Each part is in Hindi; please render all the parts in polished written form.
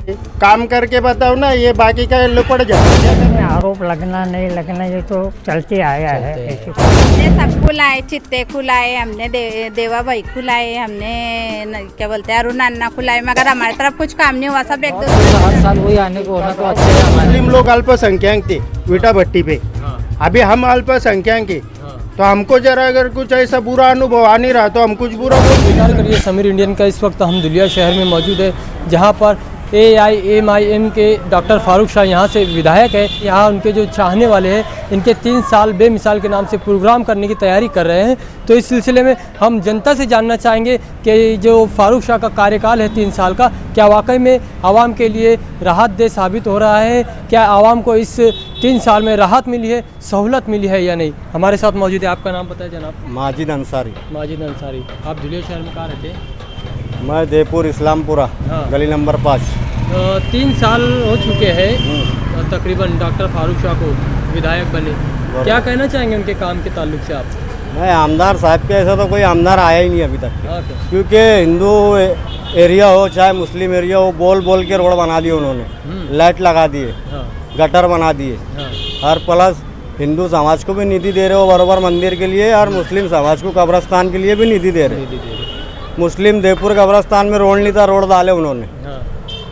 काम करके बताओ ना, ये बाकी का लोग पड़ जाए। आरोप लगना नहीं लगना ये तो चलते आया है। हमने सब खुलाए, चित्ते खुलाए, हमने देवा भाई खुलाए, हमने क्या बोलते हैं अरुण अन्ना खुलाए, मगर हमारी तरफ कुछ काम नहीं हुआ। सब एक दूसरे हर साल वही आने को होना तो अच्छा है हमारे। मुस्लिम लोग अल्पसंख्यक थे ईटा भट्टी पे, अभी हम अल्पसंख्यक हैं, तो हमको जरा अगर कुछ ऐसा बुरा अनुभव आ नहीं रहा तो हम कुछ बुरा बोल। स्वीकार करिए समीर इंडियन का इस वक्त हम धुलिया शहर में मौजूद है, जहां पर AIMIM के डॉक्टर फारूक शाह यहाँ से विधायक है। यहाँ उनके जो चाहने वाले हैं, इनके 3 साल बेमिसाल के नाम से प्रोग्राम करने की तैयारी कर रहे हैं। तो इस सिलसिले में हम जनता से जानना चाहेंगे कि जो फारूक शाह का कार्यकाल है 3 साल का, क्या वाकई में आवाम के लिए राहत दे साबित हो रहा है? क्या आवाम को इस 3 साल में राहत मिली है, सहूलत मिली है या नहीं? हमारे साथ मौजूद है, आपका नाम बताएं जनाब। माजिद अंसारी। माजिद अंसारी, आप धुलिया शहर में कहाँ रहते हैं? मैं देपुर इस्लामपुरा, गली नंबर 5। 3 साल हो चुके हैं तकरीबन डॉक्टर फारूक शाह को विधायक बने। क्या कहना चाहेंगे उनके काम के ताल्लुक से आप? नहीं, आमदार साहब के ऐसा तो कोई आमदार आया ही नहीं अभी तक, क्योंकि हिंदू एरिया हो चाहे मुस्लिम एरिया हो, बोल बोल के रोड बना दिए उन्होंने, लाइट लगा दिए, गटर बना दिए, और प्लस हिंदू समाज को भी निधि दे रहे हो बराबर मंदिर के लिए, और मुस्लिम समाज को कब्रस्तान के लिए भी निधि दे रहे। मुस्लिम देवपुर कब्रस्तान में रोड नहीं था, रोड डाले उन्होंने।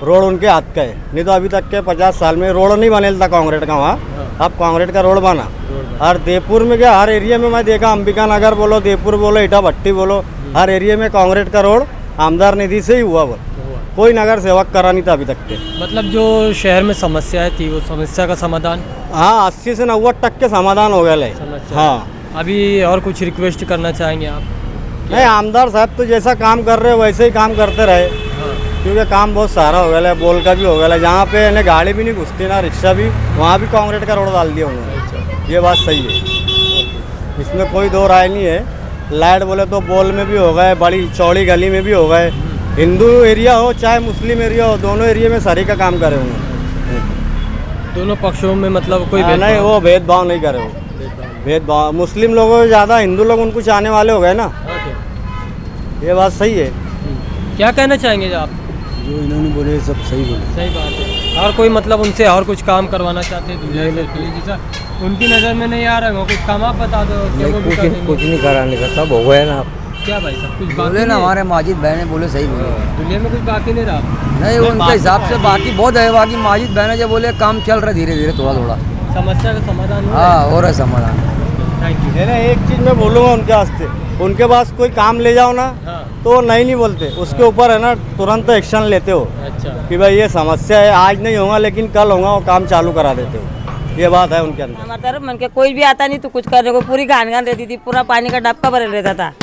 रोड उनके हाथ का है, नहीं तो अभी तक के 50 साल में रोड नहीं बने था कांग्रेस का वहाँ। अब कांग्रेस का रोड बना। और देवपुर में क्या, हर एरिया में मैं देखा, अंबिका नगर बोलो, देवपुर बोलो, ईटा भट्टी बोलो, हर एरिया में कांग्रेस का रोड आमदार निधि से ही हुआ। वो कोई नगर सेवक करा नहीं था अभी तक के। मतलब जो शहर में समस्याएं थी, वो समस्या का समाधान, हाँ, 80 से 90% समाधान हो गया है। हाँ, अभी और कुछ रिक्वेस्ट करना चाहेंगे आप? नहीं, आमदार साहब तो जैसा काम कर रहे हो वैसे ही काम करते रहे, क्योंकि काम बहुत सारा हो गया है, बोल का भी हो गया है। जहाँ पे ना गाड़ी भी नहीं घुसती ना रिक्शा भी, वहाँ भी कांग्रेस का रोड डाल दिया उन्होंने। ये बात सही है, इसमें कोई दो राय नहीं है। लाइट बोले तो बोल में भी हो गए, बड़ी चौड़ी गली में भी हो गए। हिंदू एरिया हो चाहे मुस्लिम एरिया हो, दोनों एरिया में सारी का काम करे उन्होंने। दोनों पक्षों में मतलब कोई नहीं, वो भेदभाव नहीं करे। वो भेदभाव मुस्लिम लोगों से ज़्यादा हिंदू लोग उनको चाहने वाले हो गए ना। ये बात सही है। क्या कहना चाहेंगे आप? जो इन्होंने बोले सब सही बोले। सही बात है। और कोई मतलब उनसे और कुछ काम करवाना चाहते हैं दुनिया के लिए, जैसा उनकी नज़र में नहीं आ रहा है, कुछ काम आप बता दो। कुछ नहीं कराने का, सब हो गया ना। क्या भाई, सब कुछ बोले ना, हमारे माजिद भाई ने बोले सही बोले। दुनिया में कुछ बाकी नहीं रहा? नहीं, उनके हिसाब से बाकी बहुत है। बाकी माजिद भाई ने जो बोले काम चल रहा धीरे धीरे, थोड़ा थोड़ा समस्या का समाधान। हाँ, हो रहा है समाधान। Thank you. एक चीज़ मैं बोलूँगा उनके वास्ते, उनके पास कोई काम ले जाओ ना, तो नहीं बोलते, उसके ऊपर है ना तुरंत एक्शन लेते हो। अच्छा, कि भाई ये समस्या है, आज नहीं होगा लेकिन कल होगा, वो काम चालू करा देते हो। ये बात है उनके अंदर। हमारे तरफ मन के कोई भी आता नहीं तो कुछ करने को, पूरी घान घान रहती थी, पूरा पानी का डबका भर रहता था।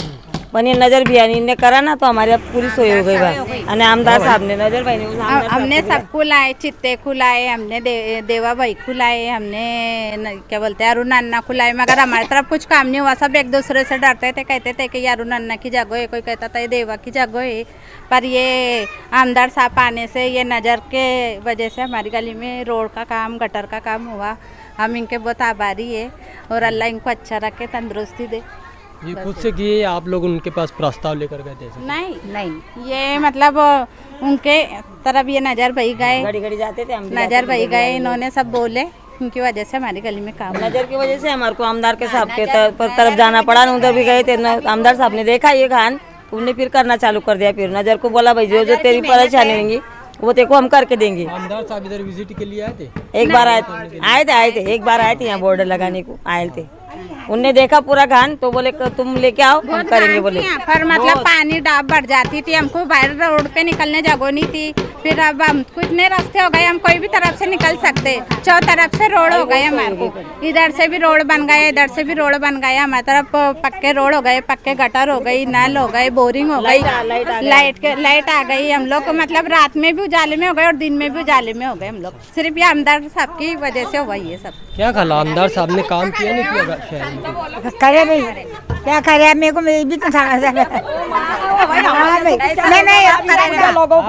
पर ये नजर भी आई, इनने करा ना तो हमारी अब पूरी सोई हो गई भाई। और आमदार साहब ने, नजर भाई ने, हमने सब खुलाए, चित्ते खुलाए, हमने देवा भाई खुलाए, हमने क्या बोलते हैं अरुण अन्ना खुलाए, मगर हमारी तरफ कुछ काम नहीं हुआ। सब एक दूसरे से डरते थे, कहते थे कि ये अरुण अन्ना की जगह है, कोई कहता था ये देवा की जगह है। पर ये आमदार साहब आने से, ये नज़र के वजह से हमारी गली में रोड का काम, गटर का काम हुआ। हम इनके बहुत आभारी है, और अल्लाह इनको अच्छा रखे, तंदुरुस्ती दे। ये खुद से किए, आप लोग उनके पास प्रस्ताव लेकर गए थे? नहीं, ये मतलब उनके तरफ ये नजर भाई गए, घड़ी घड़ी जाते थे, नजर भाई गए, इन्होंने सब बोले, उनकी वजह से हमारी गली में काम। नजर की वजह से हमारे को आमदार के साहब के तरफ जाना पड़ा। उधर भी गए थे, आमदार साहब ने देखा ये घान, उन्हें फिर करना चालू कर दिया। फिर नजर को बोला भाई जो जो तेरी परेशानी होंगी वो तेरे को हम करके देंगे। आमदार साहब इधर विजिट के लिए आए थे? एक बार आए थे एक बार आए थे यहाँ बॉर्डर लगाने को आए थे। उनने देखा पूरा घान तो बोले तुम लेके आओ, हम करेंगे। बोले पर मतलब पानी डाब बढ़ जाती थी, हमको बाहर रोड पे निकलने जगह नहीं थी। फिर अब हम कितने रास्ते हो गए, हम कोई भी तरफ से निकल सकते, 4 तरफ से रोड हो गए हमारे को। इधर से भी रोड बन गए, इधर से भी रोड बन गए, हमारी तरफ पक्के रोड हो गए, पक्के गटर हो गई, नल हो गए, बोरिंग हो गई, लाइट आ गई। हम लोग को मतलब रात में भी उजाले में हो गए और दिन में भी उजाले में हो गए हम लोग। सिर्फ ये आमदार साहब की वजह से हुआ ये सब। क्या खाला आमदार साहब ने काम किया नहीं किया शहर में? करे भाई, क्या करे, मेरे को भी तो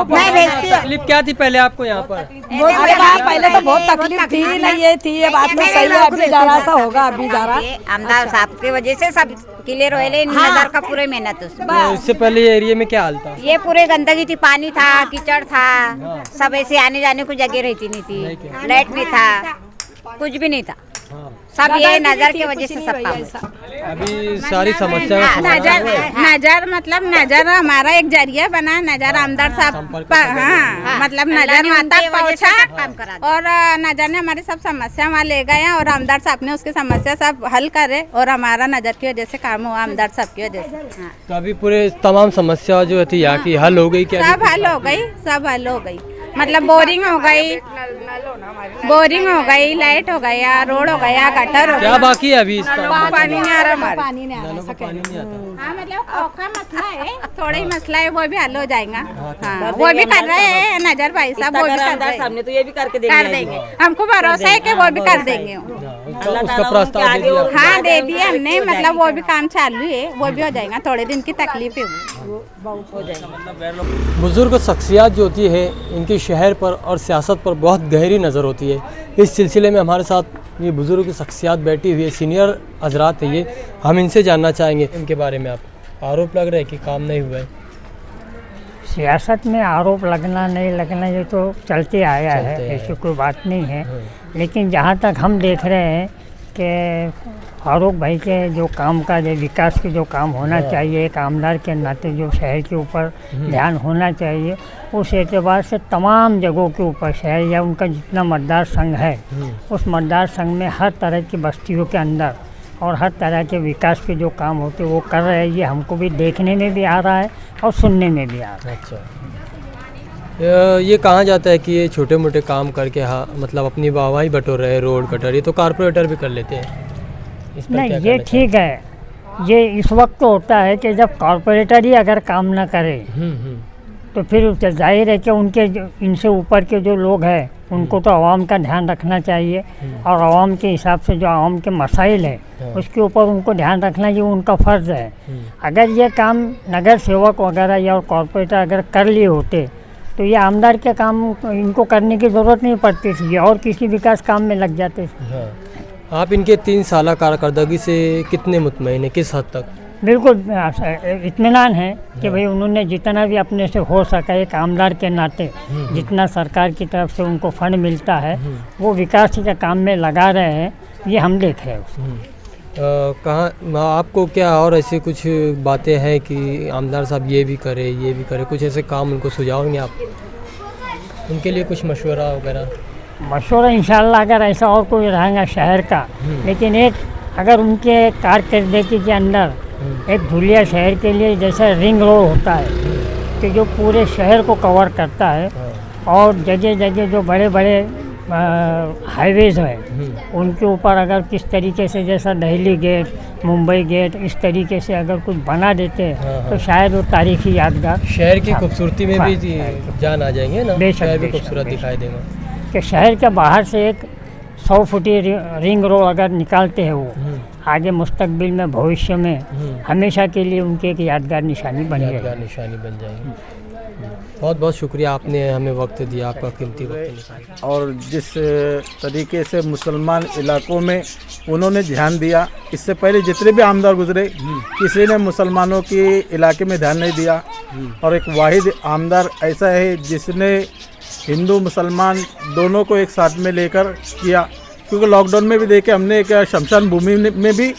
मैं भेजती हूँ। तकलीफ क्या थी पहले आपको यहाँ पर? पहले तो बहुत तकलीफ थी ना, ये थी, ये बात में सही है, अभी जरा सा होगा, अभी जरा आमदार साहब की वजह से सब क्लियर हो गए। नजर का पूरे मेहनत तो इससे पहले ये एरिया में क्या हाल था? ये पूरे गंदगी थी, पानी था, कीचड़ था, सब ऐसे आने जाने को जगह रहती नहीं थी, लाइट नहीं था, कुछ भी नहीं था, सब ये नजर की वजह से सब काम। अभी सारी समस्या नजर मतलब नजर हमारा एक जरिया बना, नजर आमदार साहब मतलब नजर माता पहुँचा और नजर ने हमारी सब समस्या वहाँ ले गए और आमदार साहब ने उसकी समस्या सब हल करे और हमारा नजर की वजह से काम हुआ, आमदार साहब की वजह से। तो अभी पूरे तमाम समस्या जो थी यहाँ की हल हो गई क्या? सब हल हो गई, सब हल हो गई, मतलब बोरिंग हो गई, लाइट हो गया, रोड हो गया, गटर हो क्या गया। बाकी है अभी इसका? पानी नहीं आ रहा हमारे, पानी नहीं आ नलों रहा को पानी नहीं आता। हाँ मतलब औखा मसला है, थोड़ा ही मसला है, वो भी हल हो जाएगा। हाँ वो भी कर रहे हैं नजर भाई साहब, वो भी कर रहे हैं, सामने तो ये भी करके कर देंगे, हमको भरोसा है कि वो भी कर देंगे। उसका प्रस्ताव दे दिया? हाँ दे दिया हमने, मतलब वो भी काम चालू है, वो भी हो जाएगा, थोड़े दिन की तकलीफ है वो हो जाएगा। बुजुर्ग शख्सियात जो होती है इनकी शहर पर और सियासत पर बहुत गहरी नज़र होती है। इस सिलसिले में हमारे साथ ये बुजुर्ग शख्सियात बैठी हुई है, सीनियर हजरात है ये, हम इनसे जानना चाहेंगे इनके बारे में। आप आरोप लग रहा है कि काम नहीं हुआ है? सियासत में आरोप लगना नहीं लगना ये तो चलते आया है, ऐसी कोई बात नहीं है। लेकिन जहाँ तक हम देख रहे हैं कि फारूक भाई के जो काम का जो विकास के जो काम होना चाहिए, एक आमदार के नाते जो शहर के ऊपर ध्यान होना चाहिए, उस एतबार से तमाम जगहों के ऊपर शहर या उनका जितना मतदार संघ है उस मतदार संघ में हर तरह की बस्तियों के अंदर और हर तरह के विकास के जो काम होते वो कर रहे हैं। ये हमको भी देखने में भी आ रहा है और सुनने में भी आ रहा है। अच्छा, ये कहा जाता है कि ये छोटे मोटे काम करके हाँ मतलब अपनी वाहवाही बटोर रहे हैं, रोड गटर, ये तो कारपोरेटर भी कर लेते हैं। इस पर नहीं क्या ये कहना ठीक है, ये इस वक्त तो होता है कि जब कॉरपोरेटर ही अगर काम ना करे तो फिर जाहिर है कि उनके इनसे ऊपर के जो लोग हैं उनको तो आवाम का ध्यान रखना चाहिए और आवाम के हिसाब से जो आवाम के मसाइल है उसके ऊपर उनको ध्यान रखना ये उनका फ़र्ज़ है। अगर ये काम नगर सेवक वगैरह या कॉरपोरेटर अगर कर लिए होते तो ये आमदार के काम इनको करने की ज़रूरत नहीं पड़ती थी, और किसी विकास काम में लग जाते थे। आप इनके 3 साल कारकर्दगी से कितने मुतमईन हैं, किस हद तक? बिल्कुल इत्मीनान है कि भाई उन्होंने जितना भी अपने से हो सका एक आमदार के नाते जितना सरकार की तरफ से उनको फंड मिलता है वो विकास के काम में लगा रहे हैं, ये हम देख रहे हैं। कहाँ आपको क्या और ऐसी कुछ बातें हैं कि आमदार साहब ये भी करे, कुछ ऐसे काम उनको सुझावेंगे आप? उनके लिए कुछ मशवरा वगैरह? मशवरा इंशाल्लाह अगर ऐसा और कोई रहेगा शहर का, लेकिन एक अगर उनके कारकर्दगी के अंदर एक धुलिया शहर के लिए जैसा रिंग रोड होता है कि जो पूरे शहर को कवर करता है और जगह जगह जो बड़े बड़े हाईवेज़ हैं उनके ऊपर अगर किस तरीके से जैसा दिल्ली गेट, मुंबई गेट, इस तरीके से अगर कुछ बना देते तो शायद वो तारीखी यादगार शहर की खूबसूरती में भी जान आ जाएंगे ना, शहर भी खूबसूरत दिखाई देगा। कि शहर के बाहर से एक 100 फुटी रिंग रोड अगर निकालते हैं वो आगे मुस्तकबिल में भविष्य में हमेशा के लिए उनके एक यादगार निशानी बन जाएगी। बहुत बहुत शुक्रिया, आपने हमें वक्त दिया, आपका कीमती वक्त निकाला। और जिस तरीके से मुसलमान इलाकों में उन्होंने ध्यान दिया, इससे पहले जितने भी आमदार गुजरे किसी ने मुसलमानों के इलाके में ध्यान नहीं दिया, और एक वाहिद आमदार ऐसा है जिसने हिंदू मुसलमान दोनों को एक साथ में लेकर किया। क्योंकि लॉकडाउन में भी देखे हमने एक शमशान भूमि में भी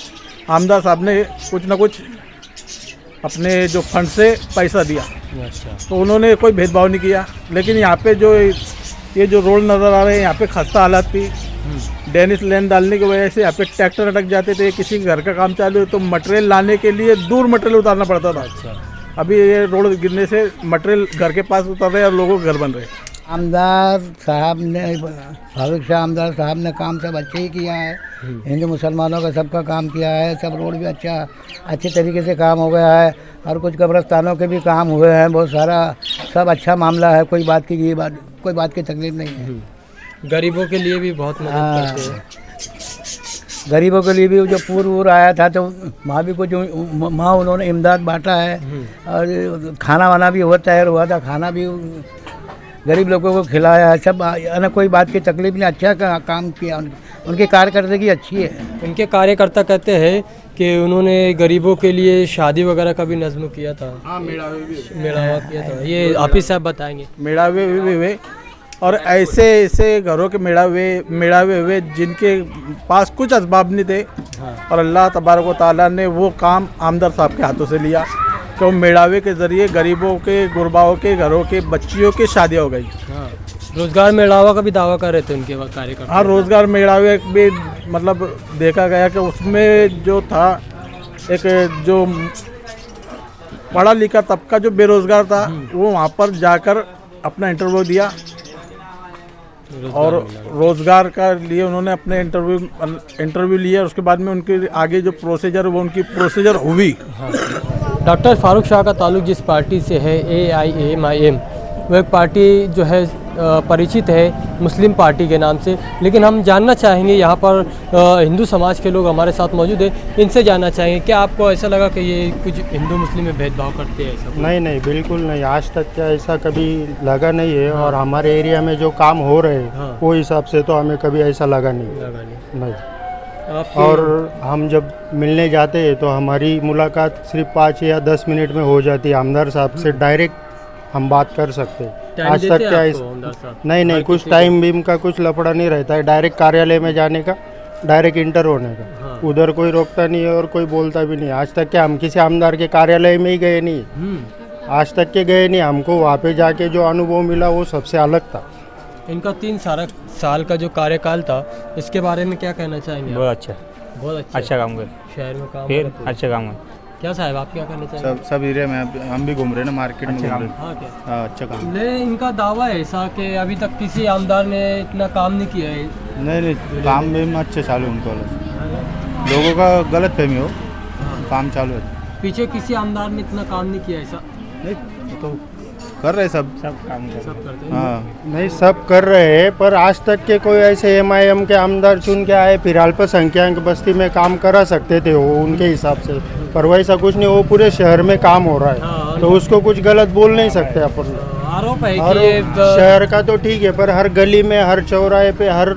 आमदार साहब ने कुछ ना कुछ अपने जो फंड से पैसा दिया, तो उन्होंने कोई भेदभाव नहीं किया। लेकिन यहाँ पे जो ये जो रोड नज़र आ रहे हैं यहाँ पे खस्ता हालत थी, डेनिस लेन डालने की वजह से यहाँ पे ट्रैक्टर अटक जाते थे, किसी घर का काम चालू है तो मटेरियल लाने के लिए दूर मटेरियल उतारना पड़ता था। अभी ये रोड गिरने से मटेरियल घर के पास उतर रहे हैं और लोगों के घर बन रहे हैं। आमदार साहब ने, फारूक शाह आमदार साहब ने काम सब अच्छे ही किया है, हिंदू मुसलमानों का सबका काम किया है, सब रोड भी अच्छे तरीके से काम हो गया है, और कुछ कब्रस्तानों के भी काम हुए हैं, बहुत सारा सब अच्छा मामला है, कोई बात की तकलीफ नहीं है। गरीबों के लिए भी बहुत मदद करते हैं। गरीबों के लिए भी जो पूर्व आया था तो वहाँ भी कुछ वहाँ उन्होंने इमदाद बांटा है और खाना वाना भी तैयार हुआ था, खाना भी गरीब लोगों को खिलाया है। सब ना कोई बात की तकलीफ नहीं, अच्छा काम किया। उनकी कार्यकर्ता अच्छी है। उनके कार्यकर्ता कहते हैं कि उन्होंने गरीबों के लिए शादी वगैरह का भी नज़्म किया था। हाँ, मेड़ावा किया था। ये हाफिज साहब बताएंगे। मेड़ावे हुए और ऐसे घरों के मेड़ावे हुए जिनके पास कुछ असबाब नहीं थे। हाँ। और अल्लाह तबारक व तआला ने वो काम आमदार साहब के हाथों से लिया तो मेड़ावे के ज़रिए गरीबों के गुरबाओं के घरों के बच्चियों की शादियाँ हो गई। हाँ। रोजगार मेड़ावा का भी दावा कर रहे थे उनके कार्यकर्ता। हाँ, रोजगार मेड़ावे भी मतलब देखा गया कि उसमें जो था एक जो पढ़ा लिखा तबका जो बेरोजगार था वो वहाँ पर जाकर अपना इंटरव्यू दिया और रोजगार का लिए उन्होंने अपने इंटरव्यू लिया। उसके बाद में उनके आगे जो प्रोसीजर वो उनकी प्रोसीजर हुई। हाँ। डॉक्टर फारूक शाह का ताल्लुक जिस पार्टी से है AIMIM, वो एक पार्टी जो है परिचित है मुस्लिम पार्टी के नाम से। लेकिन हम जानना चाहेंगे, यहाँ पर हिंदू समाज के लोग हमारे साथ मौजूद हैं, इनसे जानना चाहेंगे क्या आपको ऐसा लगा कि ये कुछ हिंदू मुस्लिम में भेदभाव करते हैं? ऐसा नहीं, बिल्कुल नहीं। आज तक क्या ऐसा कभी लगा नहीं है। और हमारे एरिया में जो काम हो रहे हैं वो हिसाब से तो हमें कभी ऐसा लगा नहीं। और हम जब मिलने जाते हैं तो हमारी मुलाकात सिर्फ 5 या 10 मिनट में हो जाती है। आमदार साहब से डायरेक्ट हम बात कर सकते हैं। आज तक क्या नहीं, कुछ टाइम बीम का कुछ लफड़ा नहीं रहता है। डायरेक्ट कार्यालय में जाने का, डायरेक्ट इंटर होने का। हाँ। उधर कोई रोकता नहीं है और कोई बोलता भी नहीं। आज तक क्या हम किसी आमदार के कार्यालय में ही गए नहीं, आज तक के गए नहीं। हमको वहाँ पे जाके जो अनुभव मिला वो सबसे अलग था। इनका 3 साल का जो कार्यकाल था, इसके बारे में क्या कहना चाहेंगे? बहुत अच्छा काम कर, शहर में काम फिर अच्छा काम है। क्या साहब आप क्या कहना चाहेंगे? सब एरिया में हम भी घूम रहे हैं ना, मार्केट में घूम रहे हैं। हाँ, क्या अच्छा काम। ले इनका दावा है ऐसा कि अभी तक किसी आमदार ने इतना काम नहीं किया है। नहीं, काम भी अच्छे चालू है उनको। लोगों का गलत फहमी हो, काम चालू है। पीछे किसी आमदार ने इतना काम नहीं किया ऐसा? नहीं, तो कर रहे सब काम करते हैं। हाँ, नहीं, सब कर रहे हैं पर आज तक के कोई ऐसे MIM के आमदार चुन के आए फिर अल्पसंख्यक बस्ती में काम करा सकते थे वो उनके हिसाब से, पर वैसा कुछ नहीं। वो पूरे शहर में काम हो रहा है। हाँ, तो उसको कुछ गलत बोल नहीं सकते अपन। आरोप है कि शहर का तो ठीक है पर हर गली में, हर चौराहे पे, हर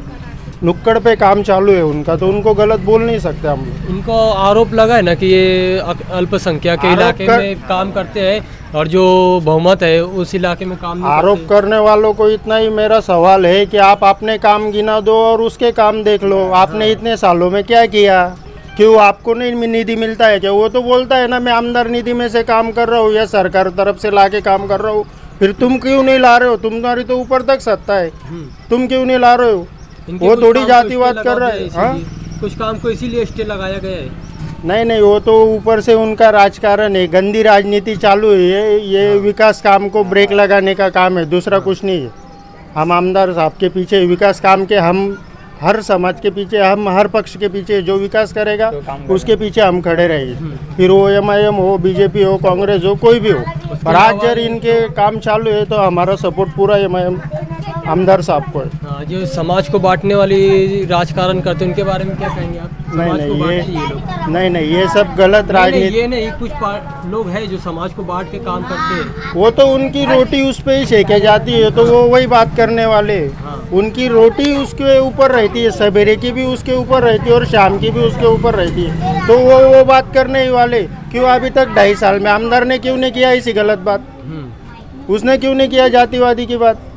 नुक्कड़ पे काम चालू है उनका, तो उनको गलत बोल नहीं सकते हम। इनको आरोप लगा है ना कि ये अल्पसंख्यक के इलाके में काम करते हैं और जो बहुमत है उस इलाके में काम नहीं आरोप करने वालों को इतना ही मेरा सवाल है कि आप अपने काम गिना दो और उसके काम देख लो। आपने इतने सालों में क्या किया? क्यों आपको नहीं निधि मिलता है क्या? वो तो बोलता है ना मैं आमदार निधि में से काम कर रहा हूँ या सरकार तरफ से ला के काम कर रहा हूँ। फिर तुम क्यों नहीं ला रहे हो? तुम्हारी तो ऊपर तक सत्ता है, तुम क्यों नहीं ला रहे हो? वो थोड़ी जातिवाद कर रहा है। हाँ, कुछ काम को इसीलिए स्टे लगाया गया है। नहीं, वो तो ऊपर से उनका राजकारण है, गंदी राजनीति चालू है। ये विकास काम को ब्रेक लगाने का काम है, दूसरा कुछ नहीं है। हम आमदार साहब के पीछे विकास काम के, हम हर समाज के पीछे, हम हर पक्ष के पीछे जो विकास करेगा उसके पीछे हम खड़े रहेंगे। फिर वो MIM हो, BJP हो, कांग्रेस हो, कोई भी हो। पर आज जब इनके काम चालू है तो हमारा सपोर्ट पूरा MIM आमदार साहब को है। जो समाज को बांटने वाली राजकारण करते हैं उनके बारे में क्या कहेंगे आप? नहीं, ये सब गलत राजनीति। ये नहीं, कुछ लोग हैं जो समाज को बांट के काम करते हैं। वो तो उनकी रोटी उस पे ही सेके जाती है, तो वो वही बात करने वाले। उनकी रोटी उसके ऊपर रहती है, सवेरे की भी उसके ऊपर रहती है और शाम की भी उसके ऊपर रहती है, तो वो बात करने ही वाले। क्यों अभी तक 2.5 साल में आमदार ने क्यों नहीं किया ऐसी गलत बात? उसने क्यों नहीं किया जातिवादी की बात?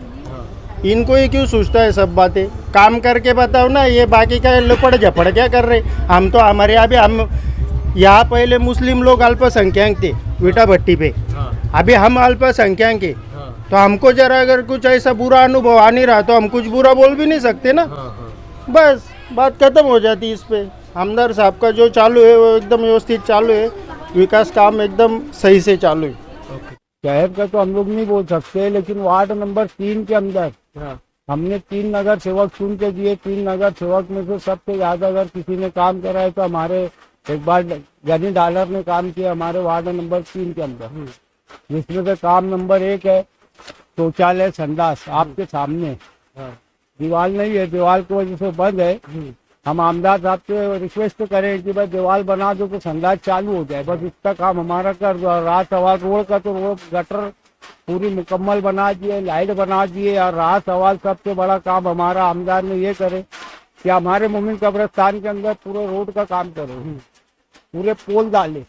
इनको ही क्यों सोचता है सब बातें? काम करके बताओ ना, ये बाकी का लपड़ झपड़ क्या कर रहे? हम तो हमारे यहाँ भी, हम यहाँ पहले मुस्लिम लोग अल्पसंख्यक थे विटा भट्टी पे, अभी हम अल्पसंख्यक के, तो हमको जरा अगर कुछ ऐसा बुरा अनुभव आ नहीं रहा तो हम कुछ बुरा बोल भी नहीं सकते ना। बस बात खत्म हो जाती इस पे। आमदार साहब का जो चालू है वो एकदम व्यवस्थित चालू है, विकास काम एकदम सही से चालू है। शहर का तो हम लोग नहीं बोल सकते, लेकिन वार्ड नंबर 3 के अंदर हमने 3 नगर सेवक चुन के दिए। 3 नगर सेवक में से सबसे ज्यादा अगर किसी ने काम करा है तो हमारे एक बार गनी डॉलर ने काम किया हमारे वार्ड नंबर 3 के अंदर, जिसमें से काम नंबर 1 है शौचालय संडास। आपके सामने दीवार नहीं है, दीवार की वजह से बंद है, हम आमदार साहब से रिक्वेस्ट करें कि भाई दीवार बना दो तो संडास चालू हो जाए, बस इतना काम हमारा कर दो। रात सवाल रोड का तो रोड गटर पूरी मुकम्मल बना दिए, लाइट बना दिए, और रात सवाल सबसे बड़ा काम हमारा आमदार ने ये करे कि हमारे मोमिन कब्रिस्तान के अंदर पूरे रोड का काम करे, पूरे पोल डाले।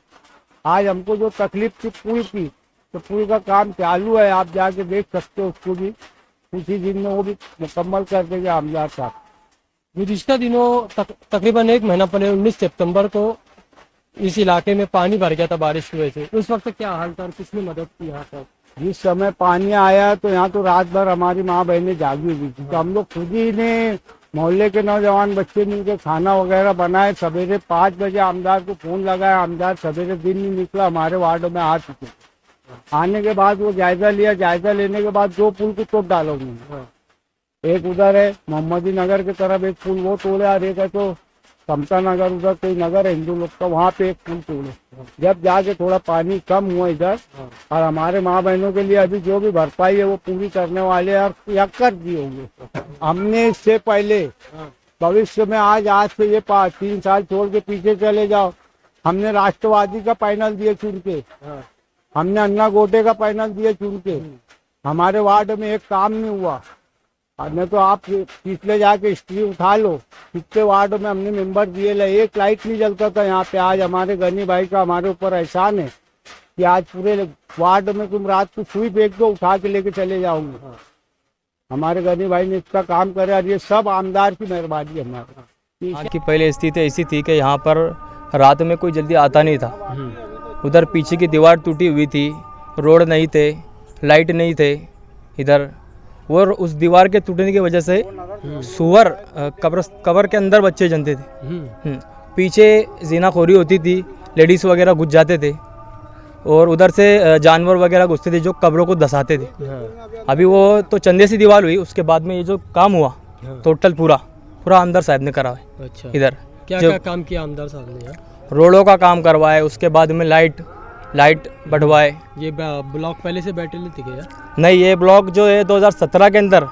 आज हमको जो तकलीफ थी पुल की, तो पुल का काम चालू है, आप जाके देख सकते हो उसको भी, कुछ ही दिन में वो भी मुकम्मल कर देंगे आमदार साहब। गुज़िश्ता दिनों तकरीबन 1 महीना पहले 19 सितंबर को इस इलाके में पानी भर गया था बारिश की वजह से। उस वक्त क्या हाल था और किसने मदद की यहाँ पर? जिस समय पानी आया तो यहाँ तो रात भर हमारी माँ बहनें जागी हुई थी, तो हम लोग खुद ही ने मोहल्ले के नौजवान बच्चे मिलकर खाना वगैरह बनाए। सवेरे 5 बजे आमदार को फोन लगाया, आमदार सवेरे दिन नहीं निकला, हमारे वार्ड में आ चुके। आने के बाद वो जायजा लिया, जायजा लेने के बाद 2 पुल को तोड़ डाला उन्होंने। एक उधर है मोहम्मदी नगर की तरफ एक पुल वो तोड़े, और एक है तो समता नगर, उधर कोई नगर है हिंदू लोग का, वहाँ पे एक पुल तोड़े। जब जाके थोड़ा पानी कम हुआ इधर, और हमारे माँ बहनों के लिए अभी जो भी भरपाई है वो पूरी करने वाले हैं, और कर दिए होंगे। हमने इससे पहले भविष्य में आज से ये 3 साल छोड़ के पीछे चले जाओ, हमने राष्ट्रवादी का पैनल दिए चुन के, हमने अन्ना गोटे का पैनल दिए चुन के, हमारे वार्ड में एक काम नहीं हुआ। नहीं तो आप पिछले जाके हिस्ट्री उठा लो, पिछले वार्ड में हमने मेंबर दिए, एक लाइट नहीं जलता था यहाँ पे। आज हमारे गनी भाई का हमारे ऊपर एहसान है कि आज पूरे वार्ड में तुम रात को सुई फेंक दो, उठा के लेके चले जाओगे। हमारे गनी भाई ने इसका काम करे, और ये सब आमदार की मेहरबानी है हमारी। आज की पहले स्थिति ऐसी थी कि यहाँ पर रात में कोई जल्दी आता नहीं था। उधर पीछे की दीवार टूटी हुई थी, रोड नहीं थे, लाइट नहीं थे इधर, और उस दीवार के टूटने की वजह से सुअर कब्र के अंदर बच्चे जमते थे। पीछे ज़िनाखोरी होती थी, लेडीज़ वगैरह घुस जाते थे, और उधर से जानवर वगैरह घुसते थे जो कब्रों को धंसाते थे। अभी वो तो चंदे सी दीवार हुई, उसके बाद में ये जो काम हुआ टोटल पूरा आमदार साहब ने करा है। अच्छा। इधर क्या काम किया आमदार साहब ने? रोडों का काम करवाए, उसके बाद में लाइट बढ़वाए। ये ब्लॉक पहले से बैठे थे क्या? नहीं, ये ब्लॉक जो है 2017 के अंदर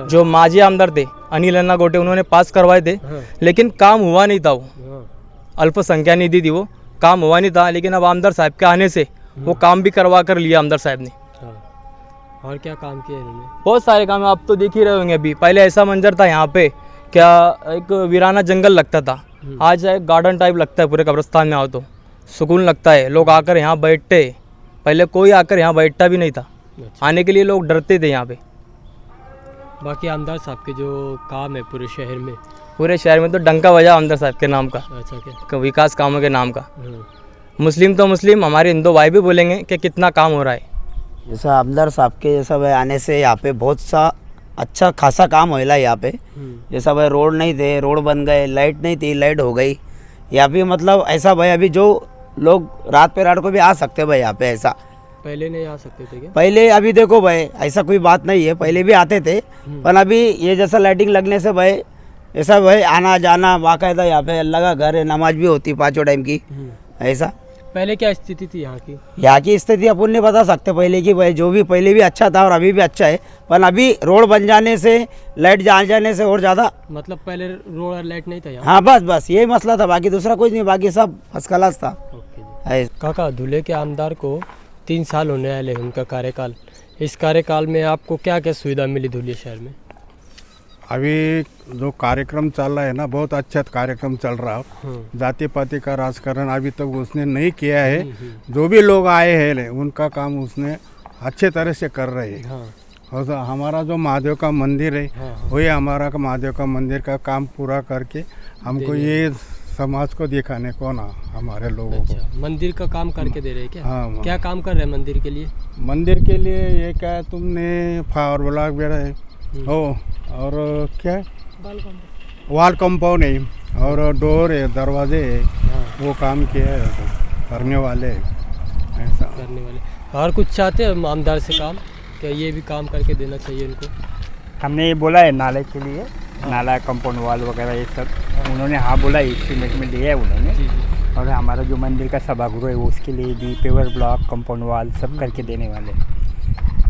जो माजी आमदार थे अनिल अन्ना गोटे, उन्होंने पास करवाए थे, लेकिन काम हुआ नहीं था। वो अल्पसंख्या निधि थी, वो काम हुआ नहीं था। लेकिन अब आमदार साहब के आने से वो काम भी करवा कर लिया आमदार साहब ने। और क्या काम किया इन्होंने? बहुत सारे काम आप तो देख ही रहे होंगे। अभी पहले ऐसा मंजर था यहाँ पे, क्या एक वीराना जंगल लगता था, आज एक गार्डन टाइप लगता है। पूरे कब्रिस्तान में आओ तो सुकून लगता है, लोग आकर यहाँ बैठते। पहले कोई आकर यहाँ बैठता भी नहीं था, आने के लिए लोग डरते थे यहाँ पे। बाकी आमदार साहब के जो काम है पूरे शहर में तो डंका बजा आमदार साहब के नाम का। अच्छा, क्या विकास कामों के नाम का। मुस्लिम तो मुस्लिम, हमारे हिंदू भाई भी बोलेंगे कि कितना काम हो रहा है। जैसा आमदार साहब के जैसा भाई आने से यहाँ पे बहुत सा अच्छा खासा काम होएला यहाँ पे। जैसा भाई रोड नहीं थे, रोड बन गए, लाइट नहीं थी, लाइट हो गई यहाँ पे। मतलब ऐसा भाई अभी जो लोग रात पे रात को भी आ सकते भाई यहाँ पे, ऐसा पहले नहीं आ सकते थे क्या? पहले अभी देखो भाई ऐसा कोई बात नहीं है, पहले भी आते थे, पर अभी ये जैसा लाइटिंग लगने से भाई ऐसा भाई आना जाना बाकायदा यहाँ पे अल्लाह का घर है, नमाज भी होती 5 टाइम की। ऐसा पहले क्या स्थिति थी यहाँ की? यहाँ की स्थिति अपन नहीं बता सकते पहले की भाई, जो भी पहले भी अच्छा था और अभी भी अच्छा है, पर अभी रोड बन जाने से, लाइट जान जाने से और ज़्यादा। मतलब पहले रोड और लाइट नहीं था यहाँ? हाँ बस यही मसला था, बाकी दूसरा कुछ नहीं, बाकी सब फर्स्ट क्लास था। काका, धुले के आमदार को 3 साल होने वाले उनका कार्यकाल। इस कार्यकाल में आपको क्या क्या सुविधा मिली धुलिया शहर में? अभी जो कार्यक्रम चल रहा है ना, बहुत अच्छा कार्यक्रम चल रहा है। जाति पाति का राजकारण अभी तक उसने नहीं किया है। जो भी लोग आए हैं उनका काम उसने अच्छे तरह से कर रहे हैं। और हमारा जो महादेव का मंदिर है, वही हमारा महादेव का मंदिर का काम पूरा करके हमको ये समाज को दिखाने को ना हमारे लोगों को मंदिर का काम करके दे रहे हैं क्या? हाँ, क्या काम कर रहे हैं मंदिर के लिए? मंदिर के लिए ये क्या है, तुमने फावर ब्लॉक भी है हो, और क्या है वॉल कंपाउंड है, और डोर है, दरवाजे है, वो काम किया है करने वाले ऐसा करने वाले। और कुछ चाहते हैं आमदार से काम, क्या ये भी काम करके देना चाहिए इनको? हमने ये बोला है नाले के लिए, नाला कंपाउंड वॉल वगैरह ये सब उन्होंने हाँ बोला, एस्टीमेट में दिया है उन्होंने। और हमारा जो मंदिर का सभागृह है वो उसके लिए भी पेवर ब्लॉक कंपाउंड वॉल सब करके देने वाले।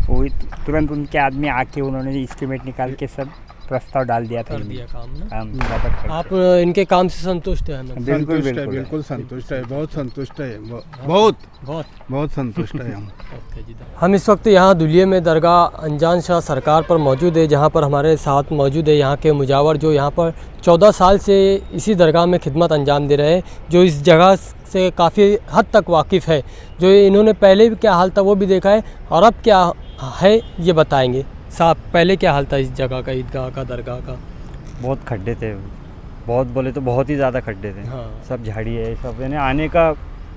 वो तुरंत उनके आदमी आके उन्होंने एस्टीमेट निकाल के सब प्रस्ताव डाल दिया था कर दिया काम ना। काम ज़्यादा कर आप इनके काम से संतुष्ट हैं? बिल्कुल संतुष्ट है, बिल्कुल बिल्कुल संतुष्ट है, बहुत संतुष्ट है, बहुत बहुत बहुत संतुष्ट है हम। हम इस वक्त यहाँ दुलिये में दरगाह अनजान शाह सरकार पर मौजूद है, जहाँ पर हमारे साथ मौजूद है यहाँ के मुजावर, जो यहाँ पर 14 साल से इसी दरगाह में खिदमत अंजाम दे रहे हैं, जो इस जगह से काफ़ी हद तक वाकिफ़ है। जो इन्होंने पहले भी क्या हाल था वो भी देखा है, और अब क्या है ये बताएंगे। साहब, पहले क्या हाल था इस जगह का, ईदगाह का, दरगाह का? बहुत खड्डे थे, बहुत बोले तो बहुत ही ज़्यादा खड्डे थे। हाँ। सब झाड़ी है, सब यानी आने का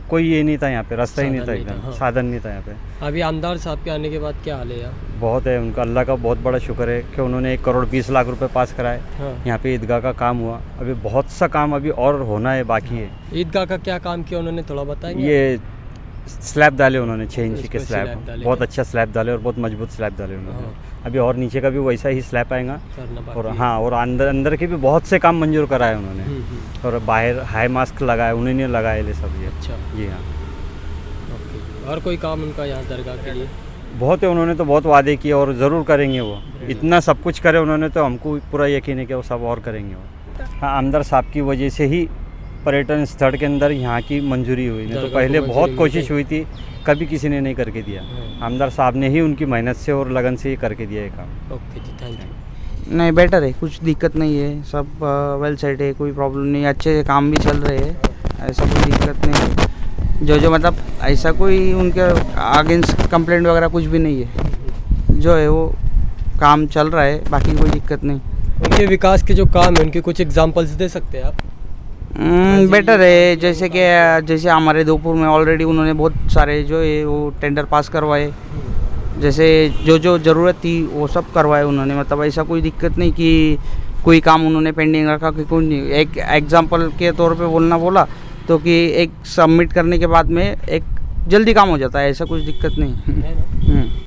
कोई ये नहीं था यहाँ पे, रास्ता ही नहीं था, साधन नहीं था, एकदम हाँ। साधन नहीं था यहाँ पे। अभी आमदार साहब के आने के बाद क्या हाल है यहाँ? बहुत है, उनका अल्लाह का बहुत बड़ा शुक्र है कि उन्होंने 1 करोड़ 20 लाख रुपए पास कराए। हाँ। यहाँ पे ईदगाह का काम हुआ, अभी बहुत सा काम अभी और होना है, बाकी है। ईदगाह का क्या काम किया उन्होंने, थोड़ा बताएंगे? ये स्लैब डाले उन्होंने, 6 इंच के इसको स्लैब स्लैब, डाले बहुत हैं। अच्छा स्लैब डाले और बहुत मजबूत स्लैब डाले उन्होंने। हाँ। अभी और नीचे का भी वैसा ही स्लैब आएगा, करना बाकी और है। हाँ, और अंदर अंदर के भी बहुत से काम मंजूर कराए उन्होंने, और बाहर हाई मास्क लगाए उन्होंने लगाए ये सब। ये अच्छा, जी हाँ, ओके। और कोई काम उनका यहाँ दरगाह के लिए? बहुत है, उन्होंने तो बहुत वादे किए और ज़रूर करेंगे वो। इतना सब कुछ करे उन्होंने, तो हमको पूरा यकीन है कि वो सब और करेंगे वो। हाँ, आमदार साहब की वजह से ही पर्यटन स्थल के अंदर यहाँ की मंजूरी हुई, नहीं तो दरगाह पहले को बहुत मंजूरी कोशिश मिल हुई थी, कभी किसी ने नहीं करके दिया। आमदार साहब ने ही उनकी मेहनत से और लगन से ही करके दिया ये काम। ओके जी, थैंक यू। नहीं, बेटर है, कुछ दिक्कत नहीं है, सब वेल सेट है, कोई प्रॉब्लम नहीं, अच्छे से काम भी चल रहे हैं, ऐसा कोई दिक्कत नहीं है। जो मतलब ऐसा कोई उनके अगेंस्ट कंप्लेंट वगैरह कुछ भी नहीं है, जो है वो काम चल रहा है, बाकी कोई दिक्कत नहीं। उनके विकास के जो काम है उनके कुछ एग्जांपल्स दे सकते हैं आप? बेटर है, जैसे कि जैसे हमारे दोपुर में ऑलरेडी उन्होंने बहुत सारे जो है वो टेंडर पास करवाए, जैसे जो जो ज़रूरत थी वो सब करवाए उन्होंने, मतलब ऐसा कोई दिक्कत नहीं कि कोई काम उन्होंने पेंडिंग रखा कि कोई नहीं। एक एग्जांपल के तौर पे बोला तो कि एक सबमिट करने के बाद में एक जल्दी काम हो जाता है, ऐसा कुछ दिक्कत नहीं।